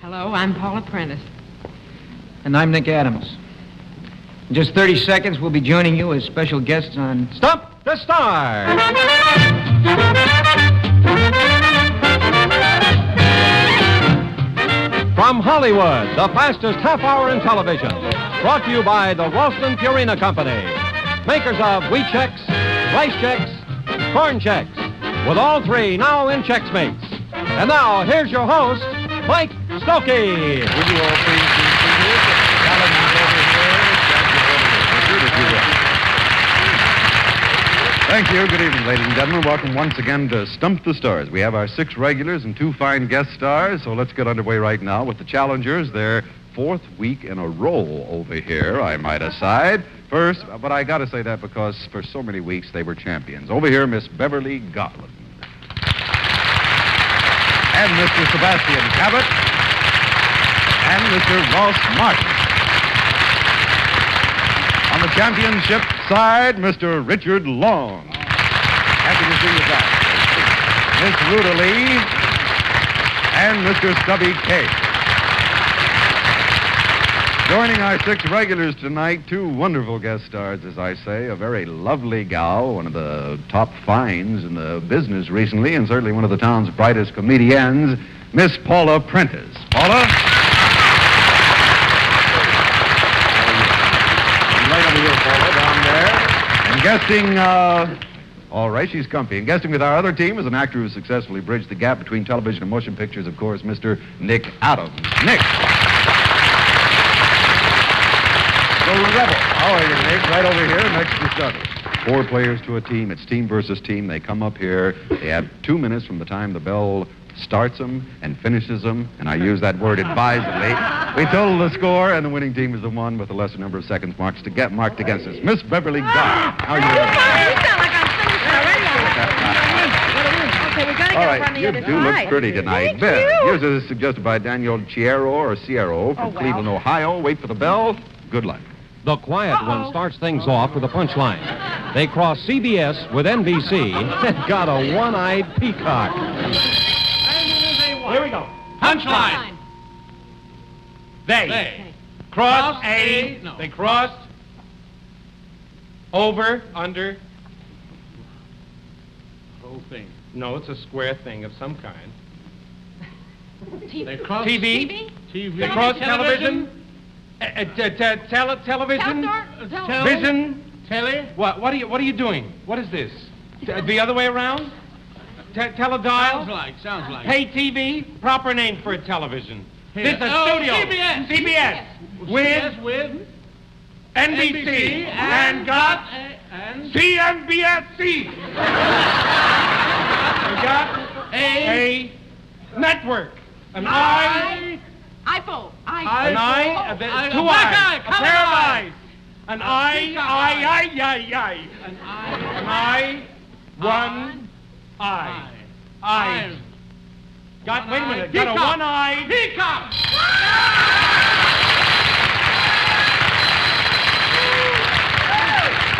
Hello, I'm Paula Prentiss. And I'm Nick Adams. In just 30 seconds, we'll be joining you as special guests on Stump the Stars. From Hollywood, the fastest half hour in television. Brought to you by the Ralston Purina Company. Makers of Wheat Chex, Rice Chex, Corn Chex. With all three now in Chex Mix. And now, here's your host, Mike Stokey. Would you all please be seated? Thank you. Good evening, ladies and gentlemen. Welcome once again to Stump the Stars. We have our 6 regulars and 2 fine guest stars, so let's get underway right now with the challengers. Their 4th week in a row over here, I might aside. First, but I got to say that because for so many weeks they were champions. Over here, Miss Beverly Garland. And Mr. Sebastian Cabot. And Mr. Ross Martin. On the championship side, Mr. Richard Long. Happy to see you back. Miss Ruta Lee. And Mr. Stubby Kaye. Joining our 6 regulars tonight, 2 wonderful guest stars, as I say. A very lovely gal, one of the top finds in the business recently, and certainly one of the town's brightest comedians, Miss Paula Prentiss. Paula? Right over here, Paula, down there. And guesting, all right, she's comfy. And guesting with our other team is an actor who successfully bridged the gap between television and motion pictures, of course, Mr. Nick Adams. Nick. The Rebel. How are you, Nick? Right over here next to Stubby. 4 players to a team. It's team versus team. They come up here. They have 2 minutes from the time the bell starts them and finishes them, and I use that word advisedly. We total the score, and the winning team is the one with the lesser number of seconds marked against us. Miss Beverly Garland. How are you? You sound like I'm finished already. Okay, we got to get All over on right, the other you do side. look pretty tonight. Thank you. Yours is suggested by Daniel Chiero or Ciero from Cleveland, Ohio. Wait for the bell. Good luck. The quiet one starts things off with a punchline. They cross CBS with NBC and got a one-eyed peacock. Here we go. Punchline. They crossed They crossed over, under. Whole thing. No, it's a square thing of some kind. They crossed TV. They crossed television. Television. Vision. Telly. What are you doing? What is this? The other way around? Teledial? Sounds like. Pay TV, proper name for a television. This is a studio. CBS. With NBC and got CNBSC. We got a network. An iPhone. An eye, 2 eyes, a pair of eyes. An eye. An eye, 1 eye. Eyes. Wait a minute. Got a one-eyed peacock.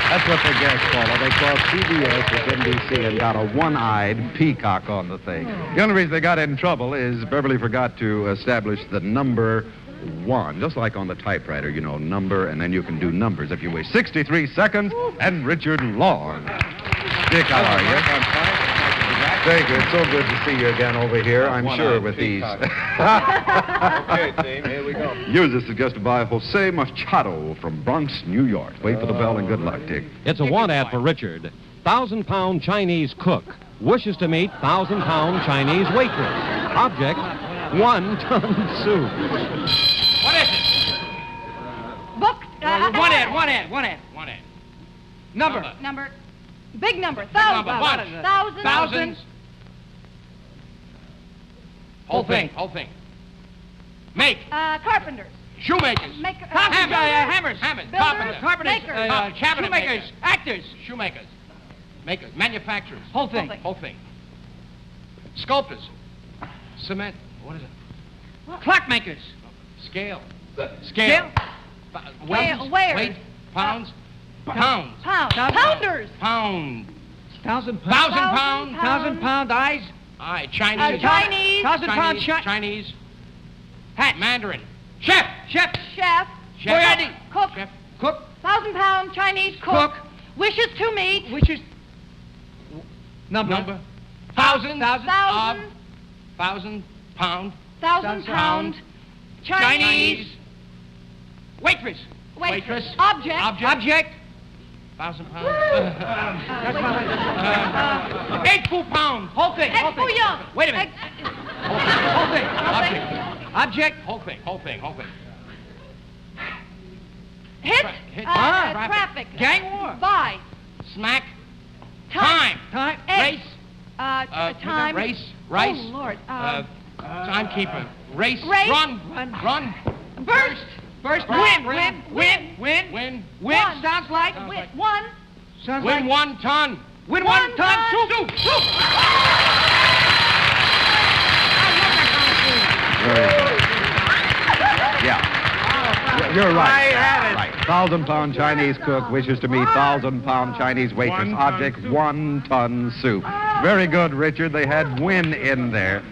That's what they guessed, Paula. They crossed CBS with NBC and got a one-eyed peacock on the thing. The only reason they got in trouble is Beverly forgot to establish the number 1. Just like on the typewriter, you know, number, and then you can do numbers if you wish. 63 seconds, and Richard Long. Dick, how are you? Very good. So good to see you again over here. I'm sure with these. Okay, team, here we go. Yours is suggested by Jose Machado from Bronx, New York. Wait for the bell and good luck, Dick. It's a want ad for Richard. 1,000-pound Chinese cook wishes to meet 1,000-pound Chinese waitress. Object, 1-ton soup. What is it? Book. One ad. Number. Big number. Thousands. Whole thing. Make. Carpenters. Shoemakers. Hammers. Builders. Carpenters. Makers. Cabinet makers. Actors. Shoemakers. Makers. Manufacturers. Whole thing. Sculptors. Cement. What is it? Clockmakers. Scale. Weighers. Weight. Pounds. Pounders. Pound. 1,000 1,000 pound eyes. Chinese. Chinese. 1,000 pound Chinese. Hat. Mandarin. Chef. Chef. Chef. Cook. Chef. Cook. 1,000-pound Chinese cook. Wishes to meet. Wishes. Number. 1,000. 1,000 pound. 1,000-pound Chinese Waitress. waitress. Object. 1,000 pounds. 8 full pounds. Whole thing. Egg foo young. Wait a minute. Whole thing. Object. Whole thing. Hit. Hit. Traffic. Gang war. By. Smack. Time. Race. Time. Race. Oh, Lord. Timekeeper. Race. Race. Run. Burst. Win. One. Sounds like. One. Win 1 ton. Win 1 ton. Soup. Yeah. You're right. Right. 1,000-pound Chinese cook wishes to meet 1,000-pound Chinese waitress. Object, 1 ton soup. Very good, Richard. They had win in there.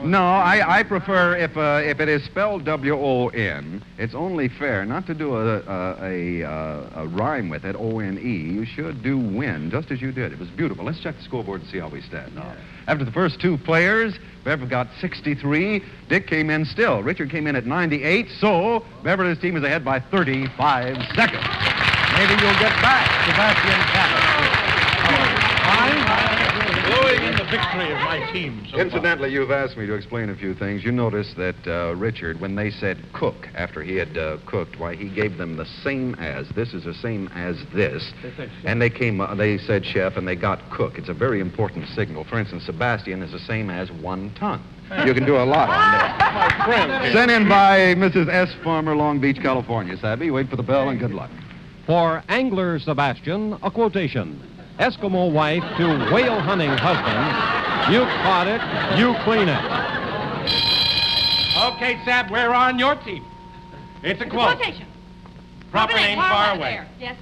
No, I prefer if it is spelled W-O-N, it's only fair not to do a rhyme with it, O-N-E. You should do win, just as you did. It was beautiful. Let's check the scoreboard and see how we stand now. After the first 2 players, Bev got 63. Dick came in still. Richard came in at 98. So Beverly's team is ahead by 35 seconds. Maybe you'll get back, Sebastian Cabot. Glowing in the victory of my team. So Incidentally, you've asked me to explain a few things. You notice that Richard, when they said cook after he had cooked, why, he gave them the same as. This is the same as this. And they said chef, and they got cook. It's a very important signal. For instance, Sebastian is the same as 1 ton. You can do a lot on this. my friend. Sent in by Mrs. S. Farmer, Long Beach, California. Savvy, wait for the bell and good luck. For angler Sebastian, a quotation. Eskimo wife to whale hunting husband. You caught it, you clean it. Okay, Sab, we're on your team. It's a quote. Quotation. Proper name, far away. There. Yes.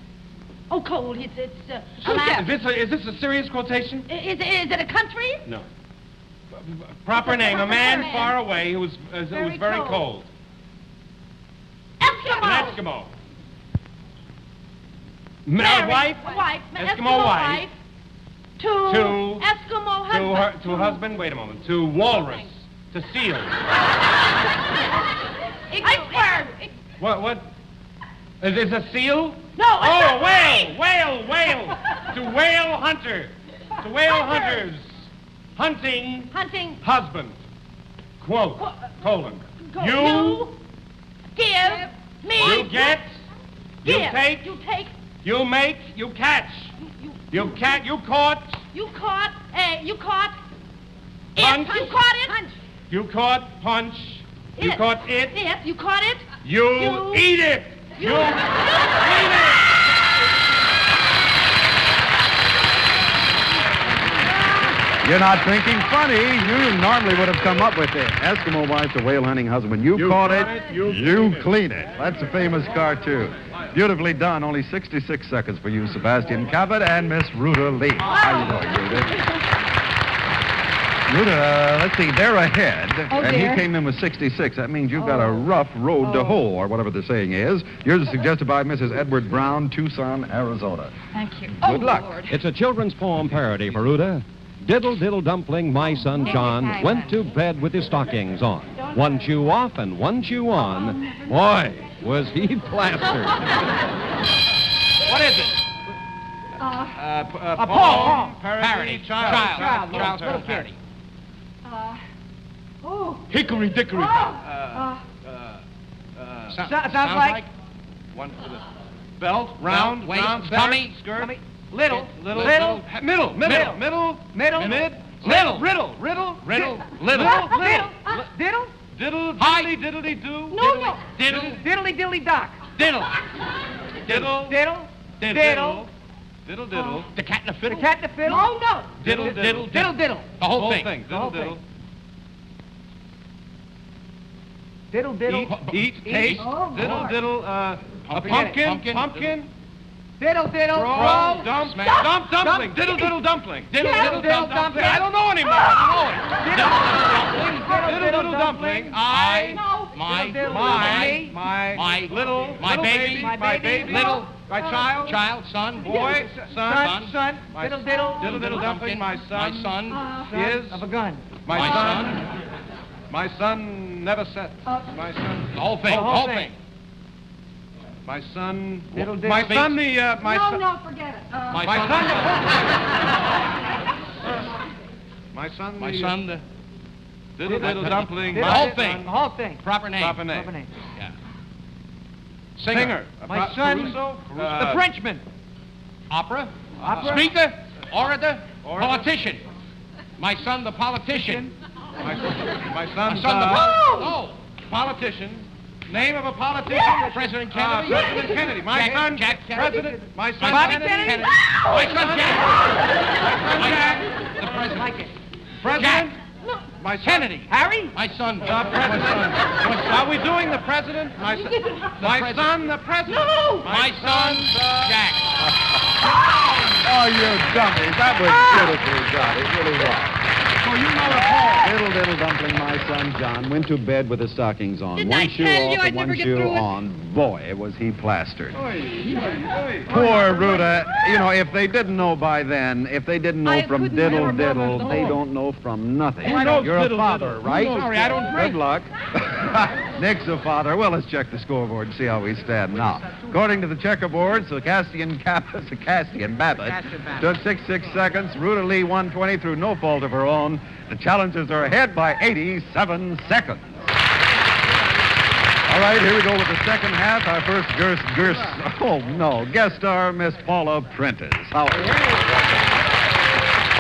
Oh, cold. It's Is this a serious quotation? Is it a country? No. Proper name, a man far away who was very cold. Eskimo. An Eskimo. Married. Wife. Eskimo wife. To Eskimo husband. To husband. Wait a moment. To walrus. To seal. Iceberg. What? Is this a seal? No. Oh, whale. To whale hunter. To whale hunters. Hunting. Husband. Quote. Colon. You give me. You get. Give. You take. You take. You make. You catch. You caught. You caught. Punch. It. You caught it. You caught punch. You caught it. It. You caught it. You eat it. You eat it. You're not thinking funny. You normally would have come up with it. Eskimo wife to whale hunting husband. You caught it. You clean it. That's a famous cartoon. Beautifully done. Only 66 seconds for you, Sebastian Cabot and Miss Ruta Lee. How you doing, Ruta? Ruta, let's see, they're ahead. And he came in with 66. That means you've got a rough road to hoe, or whatever the saying is. Yours is suggested by Mrs. Edward Brown, Tucson, Arizona. Thank you. Good luck. Lord. It's a children's poem parody for Ruta. Diddle, diddle, dumpling, my son John went to bed with his stockings on. One chew off and one chew on. Boy, was he plastered. What is it? A poem. Parody. Child parody. Hickory dickory. Sounds like one for the belt, round, waist, tummy, skirt, little, middle, riddle, little, diddle, diddly doo, No. diddle, Diddly dock. diddle, Diddle. the cat and the fiddle, Cat the fiddle. Oh no. diddle, Diddle. the whole thing, whole diddle, Diddle. eat, taste, Oh, Lord. diddle, a pumpkin, Diddle. roll, dump, dumpling, diddle, dumpling, diddle, dumpling. I don't know anymore. Diddle, dumpling. I, My child, son, Boy, son, diddle diddle dumpling, my son. My son is Of a gun. my son. My son never sets. My son. The whole thing, The whole thing. My son. Diddle diddle. My son, my No, son. no, forget it. My My son. My son. My son, the Diddle diddle dumpling. The whole thing. The whole thing. Proper name. Proper name. Proper name. Yeah. Singer. My son, Caruso. the Frenchman. Opera. Opera. Speaker. Orator. Orator. Politician. My son, the politician. My My son's son, the politician. Name of a politician. President Kennedy. President Kennedy. My son. Jack Kennedy. President. My son. Bobby Kennedy. My son, Jack. My son, Jack. The president. Like it. President. Jack. My son. Kennedy. Harry? My son. President. Are we doing the president? My son. My son, the president. No! My son, Jack. Oh, you dummies. That was beautifully done. It really was. So you know the poem. Diddle diddle dumpling, my son John went to bed with his stockings on. Didn't one I shoe tell off you I'd and never one get shoe through it? on. Boy, was he plastered. Oi. Poor Ruta. You know, if they didn't know by then, if they didn't know I from couldn't diddle remember diddle, the they whole. don't know from nothing. Who knows You're a diddle father, diddle? right? Sorry, I don't drink. Good luck. Nick's a father. Well, let's check the scoreboard and see how we stand now. According to the checkerboard, Sebastian Babbitt took 66 seconds. Ruta Lee 120 through no fault of her own. The challengers are ahead by 87 seconds. All right, here we go with the second half. Our first guest star, Miss Paula Prentiss. How are you?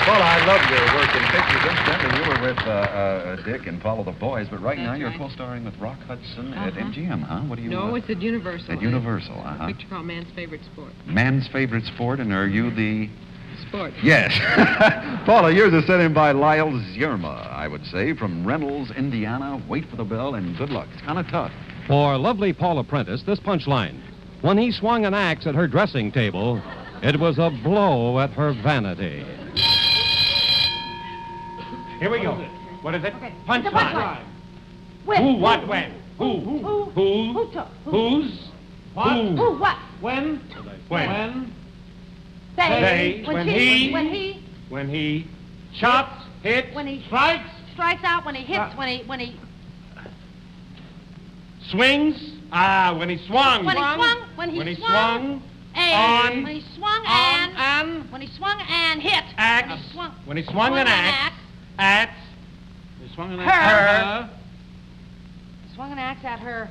Well, I love your work in pictures. Incidentally, you were with Dick and Follow the Boys, but right now you're co-starring with Rock Hudson at MGM, huh? What do you... No, it's at Universal. At Universal, A picture called Man's Favorite Sport. Man's favorite sport, and are you the... Sport. Yes. Paula, yours is sent in by Lyle Zierma, I would say, from Reynolds, Indiana. Wait for the bell, and good luck. It's kind of tough. For lovely Paula Prentiss, this punchline. When he swung an axe at her dressing table, it was a blow at her vanity. Here we go. What is it? Okay. Punchline. It's a punchline. When? Who, what, when? Who? Who took? Whose? What? Who? Who, what? When? They. When he chops, hits, When he strikes, strikes out, when he hits, when he swings. When he swung. When he swung, when he swung, and on, when he swung on, and when he swung and hit. axe. When he swung an axe. At. He swung an Her. axe. swung an axe at her.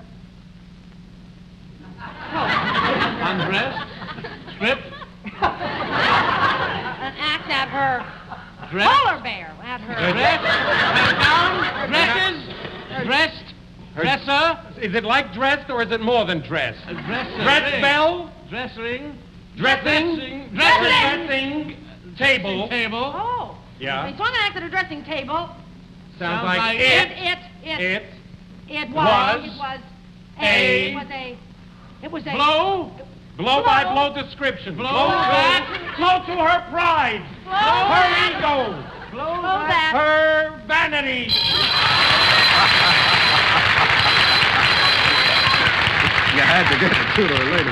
Undressed. Stripped. An axe at her Dressed. polar bear. At her. Dressed. Dresser. Is it like dressed or is it more than dressed? Dress bell. Dress ring. Dressing. Dressing. Table. Oh. Yeah. He swung an axe at her dressing table. Sounds like It was a blow by blow description. Blow to her pride. Her ego. blow that. Her vanity. You had to get it sooner or later.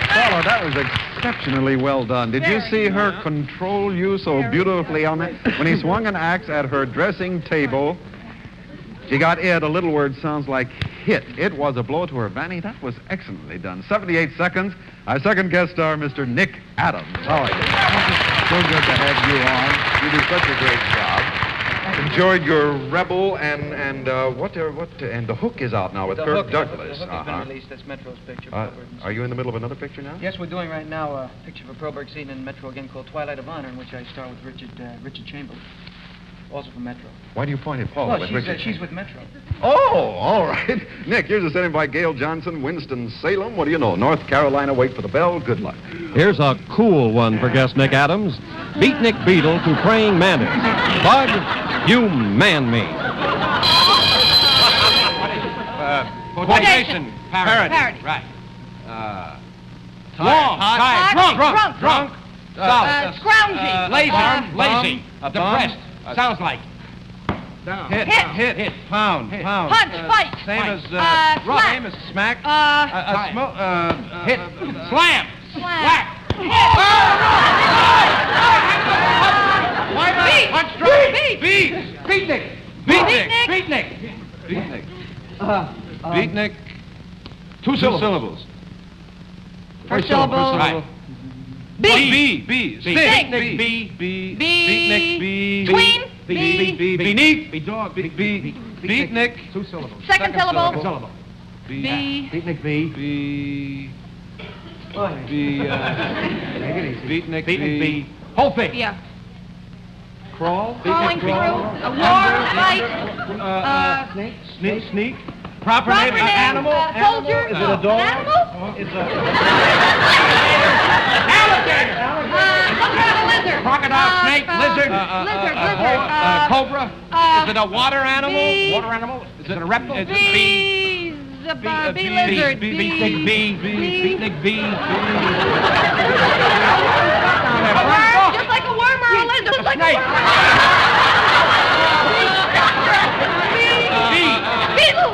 Paula, that was exceptionally well done. Did you see her control you so beautifully on that? When he swung an axe at her dressing table, she got it. A little word sounds like hit. It was a blow to her vanity. That was excellently done. 78 seconds. Our second guest star, Mr. Nick Adams. How are you? So good to have you on. You do such a great job. Enjoyed your Rebel and the Hook is out now with Kirk Douglas. The Hook has been released. That's Metro's picture. Are you in the middle of another picture now? Yes, we're doing right now a picture for Proberg scene in Metro again called Twilight of Honor, in which I star with Richard Chamberlain, also from Metro. Why do you point at Paula with Richard? She's with Metro. Oh, all right. Nick, here's a setting by Gail Johnson, Winston-Salem. What do you know? North Carolina, wait for the bell. Good luck. Here's a cool one for guest Nick Adams. Beatnik Beetle to Praying Mantis. Bug, you man me. Quotation. Parody. Right. Long. Tired. Drunk. Scroungy. Lazy. Depressed. Sounds like. Down. Hit. Pound. Punch, fight. Same as slap. Same as smack. Hit. Slam. Slap. Why not? Beat. Punch, strike. Beat. Beatnik. Beatnik. Two syllables. First syllable. Right. B. B. Sing. Beatnik. B. Tween. Beneath. Dog. Beatnik. Two syllables. Second syllable. Syllable. B. Beatnik B. Beatnik. Beatnik B. Whole thing. Yeah. Crawl. Crawling through. A war. Fight. Sneak. Proper name. Animal. Soldier. Is it a dog? An animal? It's a Alligator. Some kind of lizard. Crocodile, snake, lizard. Lizard. Cobra. Is it a water animal? bee. Water animal? Is it a reptile? It's a Bee lizard. Beatnik B. Beatnik B. A worm, just like a worm or a lizard. Just like a snake. worm. Beetle.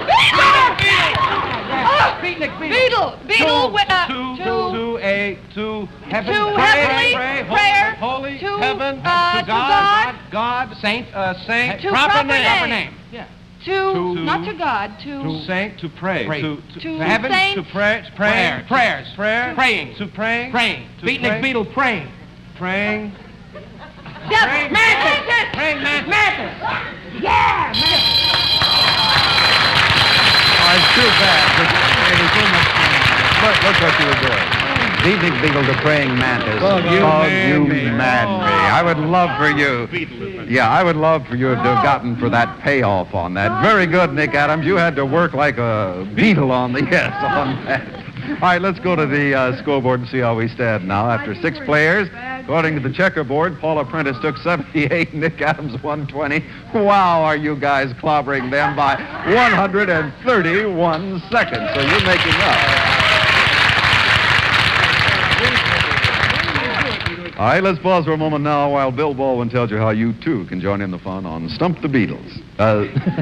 To heaven. To heavenly prayer. Holy. To, Heaven. to God. God. Saint. To Proper name. Yeah. To, not to God, to saint to pray. To heaven, saint. To pray. Prayers. Prayer. Praying. To praying. Praying. To Beatnik pray. Beetle praying. Praying. Devil. Mantis. Praying mantis. Mantis. Yeah, mantis. Oh, it's too bad. It was so much fun. Look what you were doing. Beatnik Beetle to praying mantis. Oh, you you man man me. I would love for you. Yeah, I would love for you to have gotten for that payoff on that. Very good, Nick Adams. You had to work like a beetle on the yes on that. All right, let's go to the scoreboard and see how we stand now. After 6 players, according to the checkerboard, Paula Prentiss took 78, Nick Adams 120. Wow, are you guys clobbering them by 131 seconds. So you're making up. All right, let's pause for a moment now while Bill Baldwin tells you how you, too, can join in the fun on Stump the Beatles.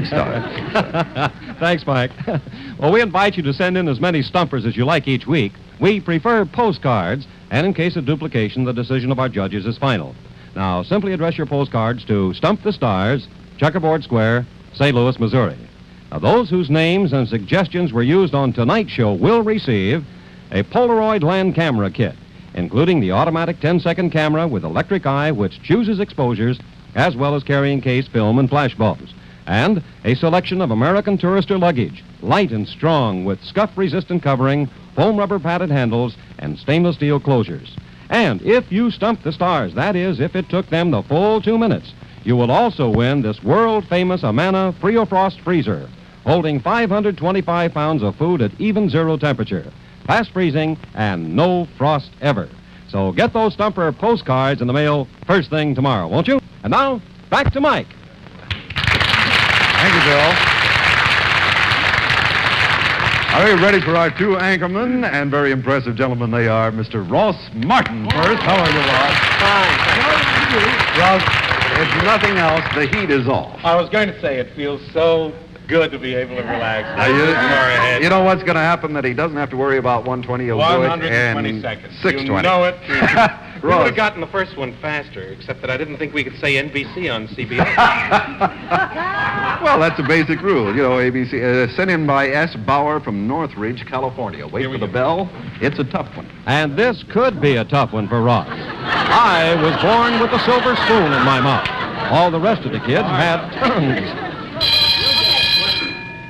Start. Thanks, Mike. Well, we invite you to send in as many stumpers as you like each week. We prefer postcards, and in case of duplication, the decision of our judges is final. Now, simply address your postcards to Stump the Stars, Checkerboard Square, St. Louis, Missouri. Now, those whose names and suggestions were used on tonight's show will receive a Polaroid land camera kit, including the automatic 10-second camera with electric eye which chooses exposures, as well as carrying case, film, and flash bulbs, and a selection of American Tourister luggage, light and strong with scuff-resistant covering, foam rubber padded handles, and stainless steel closures. And if you stump the stars, that is, if it took them the full 2 minutes, you will also win this world-famous Amana Frio-Frost freezer, holding 525 pounds of food at even zero temperature, fast freezing, and no frost ever. So get those stumper postcards in the mail first thing tomorrow, won't you? And now, back to Mike. Thank you, Bill. Are we ready for our 2 anchormen? And very impressive gentlemen they are. Mr. Ross Martin first. How are you, Ross? Fine. Ross, if nothing else, the heat is off. I was going to say, it feels so good to be able to relax. You know what's going to happen? That he doesn't have to worry about 120. He'll do it 120 in seconds. 620. You know it. We would Ross. have gotten the first one faster, except that I didn't think we could say NBC on CBS. Well, that's a basic rule. You know, ABC. Sent in by S. Bauer from Northridge, California. Wait for the bell. It's a tough one. And this could be a tough one for Ross. I was born with a silver spoon in my mouth. All the rest of the kids had tongues.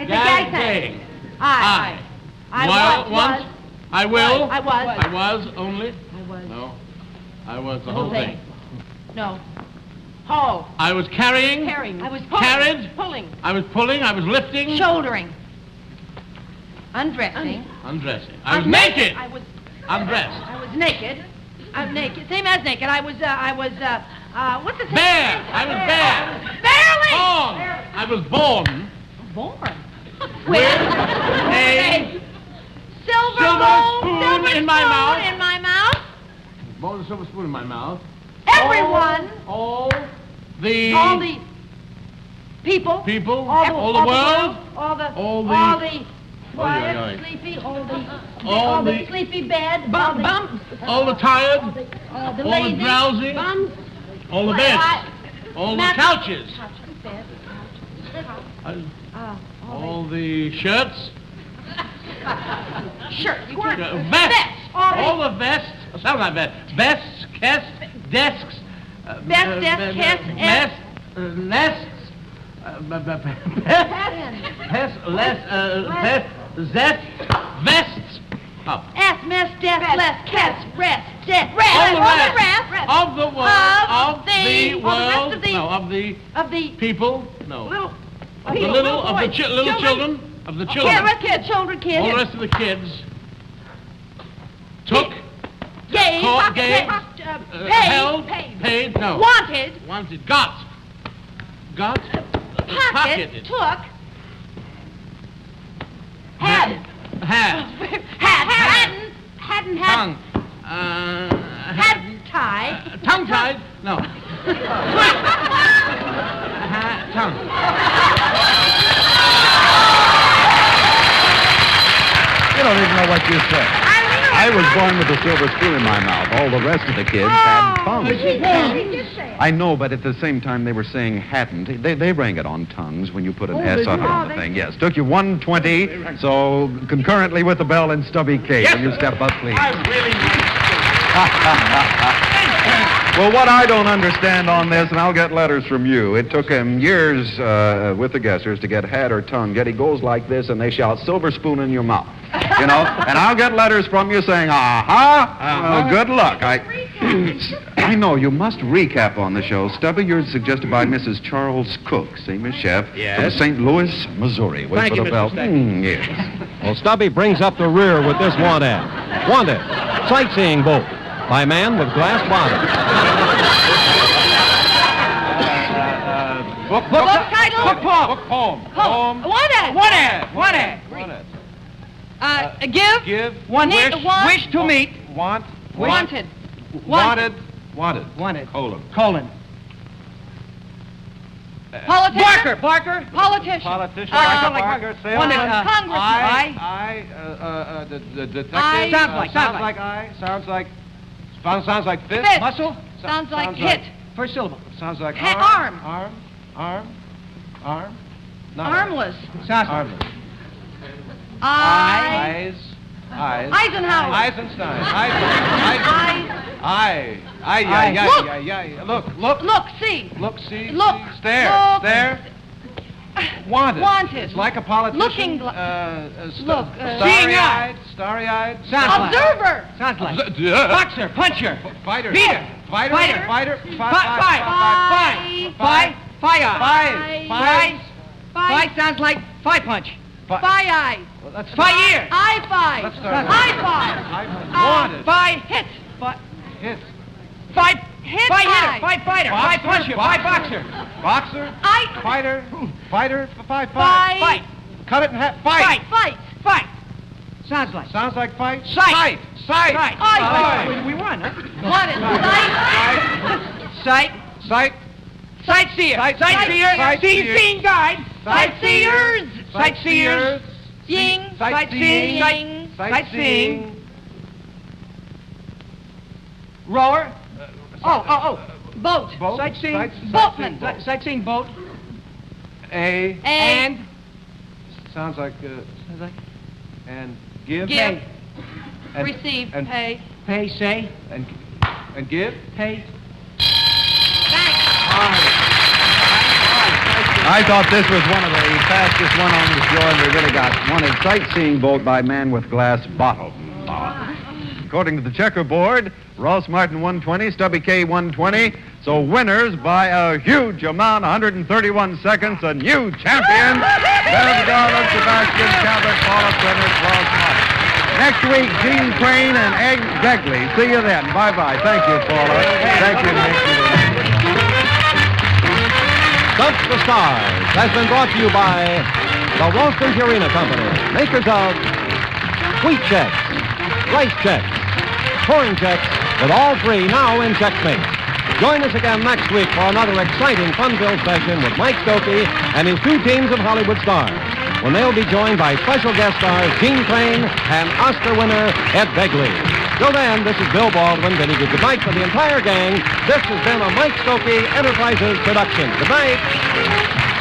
It's a gag thing. I was. I will. I was. I was only. I was. No. I was the whole thing. No. Haul. I was carrying. I was pulling. Carried. Pulling. I was pulling. I was lifting. Shouldering. Undressing. Undressing. I was naked. I was Undressed. I was naked. I'm naked. Same as naked. what's the same? Bare. I was bare. Barely. Born. I was born. Born. With a silver spoon in my mouth. In my mouth. Born with a silver spoon in my mouth. Everyone. All the People. People. All the world. All the quiet, Oy. sleepy, All the the- sleepy bed. Bums. All the tired. All the All the lazy. drowsy. Bums. All the beds. All the couches. All the shirts. Shirts. Vests. All the vests. Sounds like that. Vests, desks. Desk, desk, nests. Vests. Oh. S, mess, death, less, cast, rest, death, All the rest, rest of the world, of the world, no, of the of the people, no, little, of the little, of the little children, of the children, kids, all the rest of the kids, took, gay, caught, gave, held, paid, paid, no, wanted, got, pocket, took, had, hadn't, tongue, hadn't tied, tongue tied, no, tongue. You don't even know what you said. I was born with a silver spoon in my mouth. All the rest of the kids had tongues. I know, but at the same time they were saying hadn't. They rang it on tongues when you put an S on the thing. Yes, took you 120. So concurrently with the bell and Stubby Kaye, will you step up, please? I really Well, what I don't understand on this, and I'll get letters from you, it took him years with the guessers to get hat or tongue. Yet he goes like this, and they shout, silver spoon in your mouth. You know? And I'll get letters from you saying, Well, good luck. I know, you must recap on the show. Stubby, you're suggested by Mrs. Charles Cook, same as chef, from St. Louis, Missouri. Wait Thank for you, the Mr. bell. Stokey. Yes. Well, Stubby brings up the rear with this want ad. Wanted, sightseeing boat by man with glass bottom. Book title? Book poem. One ad. Give. Wish to meet. Wanted. Wanted. Colon. Politician. Barker. Politician. Politician. Barker. Wanted. Congressman. The detective. I. Sounds like fist. Fist. Muscle. Sounds like hit. First syllable. Sounds like Arm. No. Armless. Armless. Eyes. Eisenhower. Eisenstein. Look. Look. See. Look, see. Look. Stare. Wanted. It's like a politician. Looking. Starry-eyed. Observer. Sounds like. Boxer, puncher, Fighter. beater, Fighter. Five sounds like five punch. Eye. Five year. Eye five. Let's start. High five. Wanted. Five hit. Hit. Five Hit five hitter. five. Five fighter. Five puncher. Five boxer. Boxer. I. Fighter. Fight. Fight. Cut it in half. Fight. Fight. Sounds like. Sounds like fight. Sight. Sight. We won, huh? Wanted. Sight. Sightseer. Sightseer. Seeing guide. Sightseers. Sightseers. Sightseeing. Rower. Oh. Boat. Sightseeing. Boatman. Sightseeing boat. And. Sounds like. And give. Give. And, Receive. and Pay. Pay. Say. And give. Pay. I thought this was one of the fastest one on the show, and we really got one. A sightseeing boat by man with glass bottle. According to the checkerboard, Ross Martin 120, Stubby Kaye 120. So winners by a huge amount, 131 seconds, a new champion. Beverly Garland, Sebastian Cabot, Paula Prentiss, Ross Martin. Next week, Gene Crane and Egg Begley. See you then. Bye-bye. Thank you, Paula. Thank you, Nick. Stump the Stars has been brought to you by the Ralston Purina Company, makers of wheat checks, rice checks, corn checks, with all three now in checkmate. Join us again next week for another exciting, fun-filled session with Mike Stokey and his two teams of Hollywood stars, when they'll be joined by special guest stars Gene Crane and Oscar winner Ed Begley. Till then, this is Bill Baldwin bidding you good night for the entire gang. This has been a Mike Stokey Enterprises production. Good night.